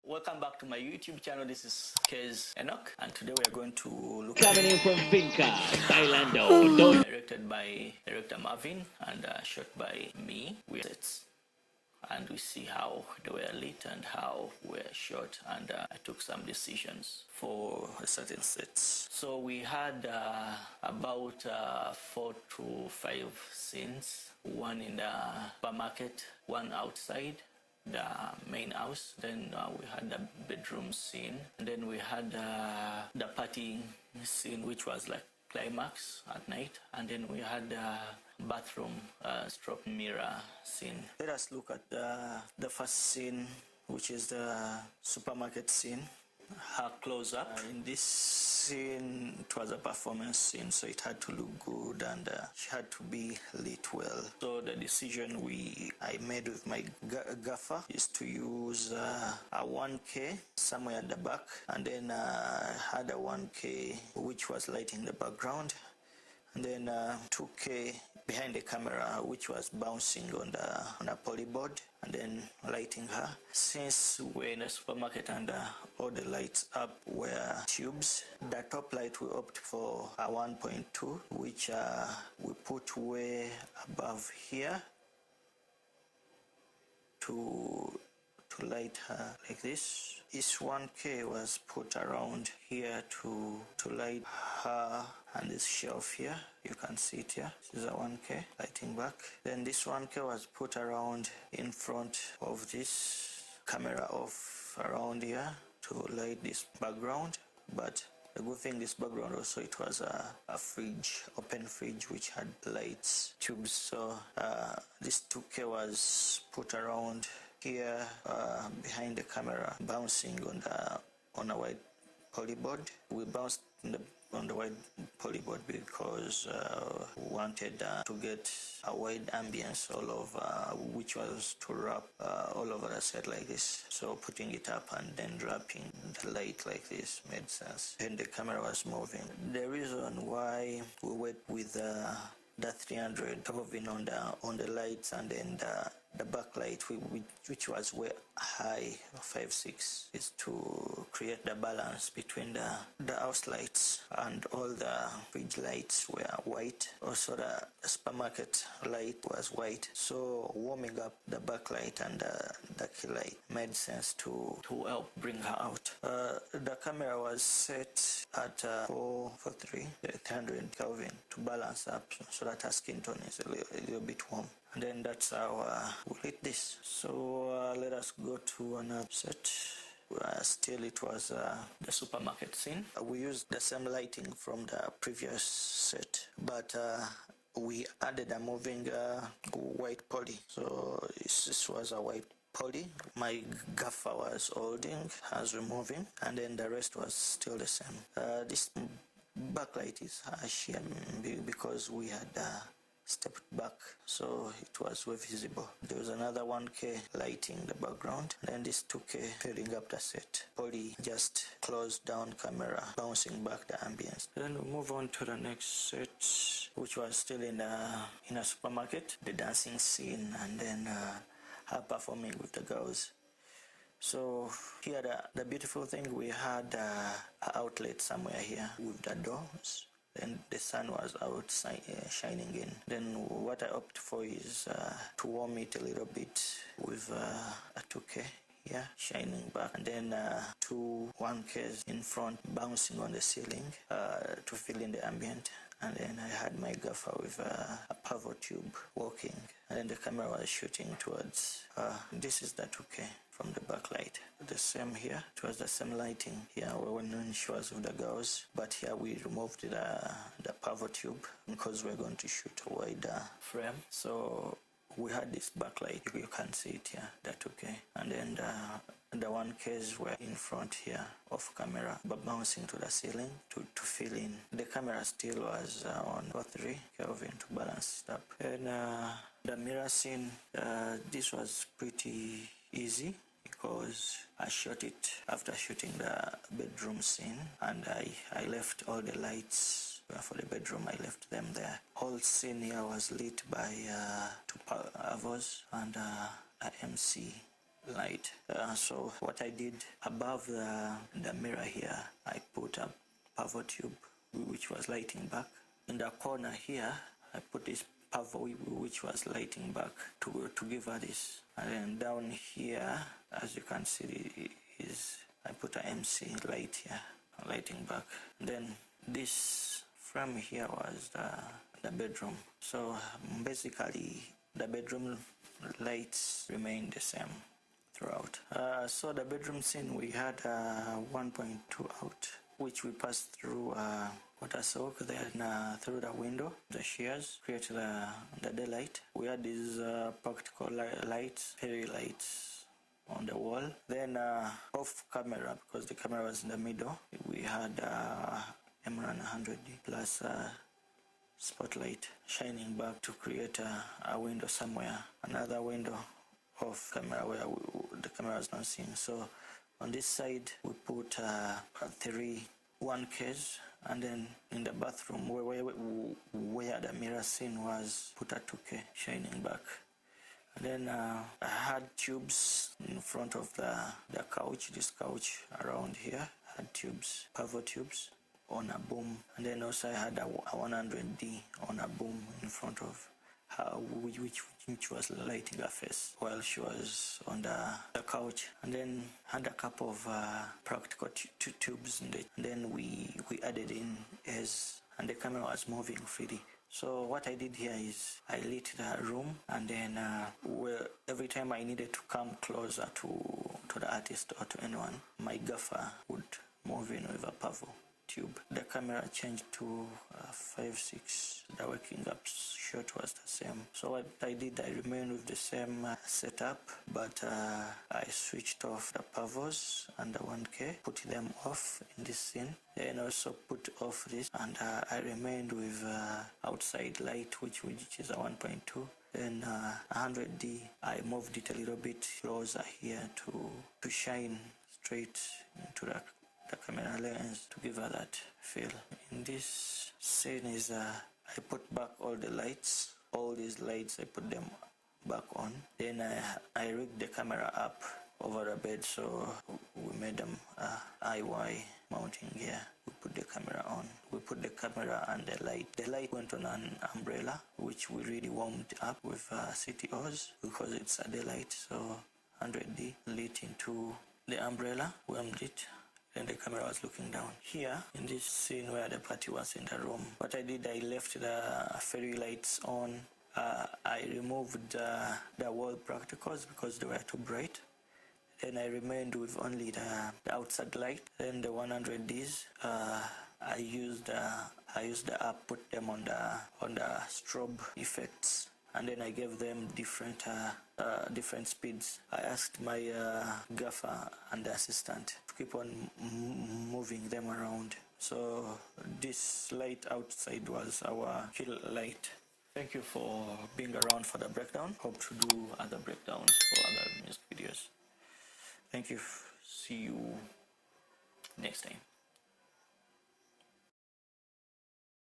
Welcome back to my YouTube channel. This is KEZ Enoch, and today we are going to look coming in from Vinka-Bailando. Directed by director Marvin and shot by me. And we see how they were lit and how we were shot, and I took some decisions for certain sets. So we had about 4 to 5 scenes, one in the supermarket, one outside the main house, then we had the bedroom scene, and then we had the party scene, which was like climax at night, and then we had the bathroom stroke mirror scene. Let us look at the first scene, which is the supermarket scene. Her close up. In this scene, it was a performance scene, so it had to look good, and she had to be lit well. So the decision I made with my gaffer is to use a 1K somewhere at the back, and then had a 1K which was lighting the background, and then 2K behind the camera, which was bouncing on a polyboard and then lighting her. Since we're in a supermarket and all the lights up were tubes, the top light we opt for a 1.2, which we put way above here to light her like this. This 1K was put around here to light her, and this shelf here, you can see it here. This is a 1K lighting back. Then this 1K was put around in front of this camera off around here to light this background. But the good thing, this background also, it was a fridge, open fridge, which had lights, tubes. So this 2K was put around here behind the camera, bouncing on a white polyboard. We bounced on the white polyboard because we wanted to get a wide ambience all over, which was to wrap all over the set like this. So putting it up and then wrapping the light like this made sense. And the camera was moving. The reason why we went with the 300 hovering on the lights, and then the backlight, which was way high, 5.6, is to create the balance between the house lights, and all the fridge lights were white. Also the supermarket light was white, so warming up the backlight and the key light made sense to help bring her out. The camera was set at 443, 300 Kelvin, to balance up so that her skin tone is a little bit warm. And then that's how we lit this. So let us go to another set. Still it was the supermarket scene. We used the same lighting from the previous set, but we added a moving white poly. So this was a white poly. My gaffer was holding, has removing, and then the rest was still the same. This backlight is harsh because we had stepped back, so it was very visible. There was another 1K lighting the background, and then this 2K filling up the set. Poly just closed down camera, bouncing back the ambience. Then we move on to the next set, which was still in a supermarket, the dancing scene, and then her performing with the girls. So here the beautiful thing, we had an outlet somewhere here with the doors. Then the sun was outside shining in. Then what I opt for is to warm it a little bit with a 2K here shining back, and then 2 1Ks in front bouncing on the ceiling to fill in the ambient. And then I had my gaffer with a power tube walking, and then the camera was shooting towards this is the 2K from the backlight. The same here, it was the same lighting here when she was with the girls, but here we removed the power tube because we're going to shoot a wider frame. So we had this backlight, you can see it here, the 2K, and then the 1Ks were in front here off camera, but bouncing to the ceiling to fill in. The camera still was on 3 Kelvin to balance it up. And the mirror scene, this was pretty easy because I shot it after shooting the bedroom scene, and I left all the lights for the bedroom. I left them there. Whole scene here was lit by 2 avos and a MC light. So what I did above the mirror here, I put a power tube which was lighting back. In the corner here, I put this power which was lighting back to give her this. And then down here, as you can see, I put a MC light here, lighting back. And then this frame here was the bedroom. So basically, the bedroom lights remained the same throughout. So the bedroom scene, we had 1.2 out, which we passed through water soak, then through the window, the shears, create the daylight. We had these practical lights, fairy lights on the wall. Then off camera, because the camera was in the middle, we had Emran 100D plus spotlight shining back to create a window somewhere, another window off camera where the camera was not seen. So on this side we put 3 1Ks, and then in the bathroom where the mirror scene was, put a 2K shining back. And then I had tubes in front of the couch, this couch around here, had tubes, power tubes on a boom. And then also I had a 100D on a boom in front of her, which was lighting her face while she was on the couch. And then had a couple of practical tubes in it. And then we added in as, and the camera was moving freely. So what I did here is I lit the room, and then every time I needed to come closer to the artist or to anyone, my gaffer would move in with a power tube. The camera changed to 5.6. The waking up shot was the same. So what I did, I remained with the same setup, but I switched off the pavos and the 1K, put them off in this scene. Then also put off this, and I remained with outside light, which is a 1.2. Then 100D, I moved it a little bit closer here to shine straight into the camera lens to give her that feel. In this scene is I put back all the lights, all these lights I put them back on. Then I rigged the camera up over the bed, so we made them IY mounting here. We put the camera on. We put the camera and the light. The light went on an umbrella, which we really warmed up with CTOs because it's a daylight. So 100D lit into the umbrella, warmed it. Then the camera was looking down. Here, in this scene where the party was in the room, what I did, I left the fairy lights on. I removed the wall practicals because they were too bright. Then I remained with only the outside light. Then the 100Ds, I used the app, put them on the strobe effects, and then I gave them different speeds. I asked my gaffer and the assistant to keep on moving them around. So this light outside was our kill light. Thank you for being around for the breakdown. Hope to do other breakdowns for other music videos. Thank you. See you next time.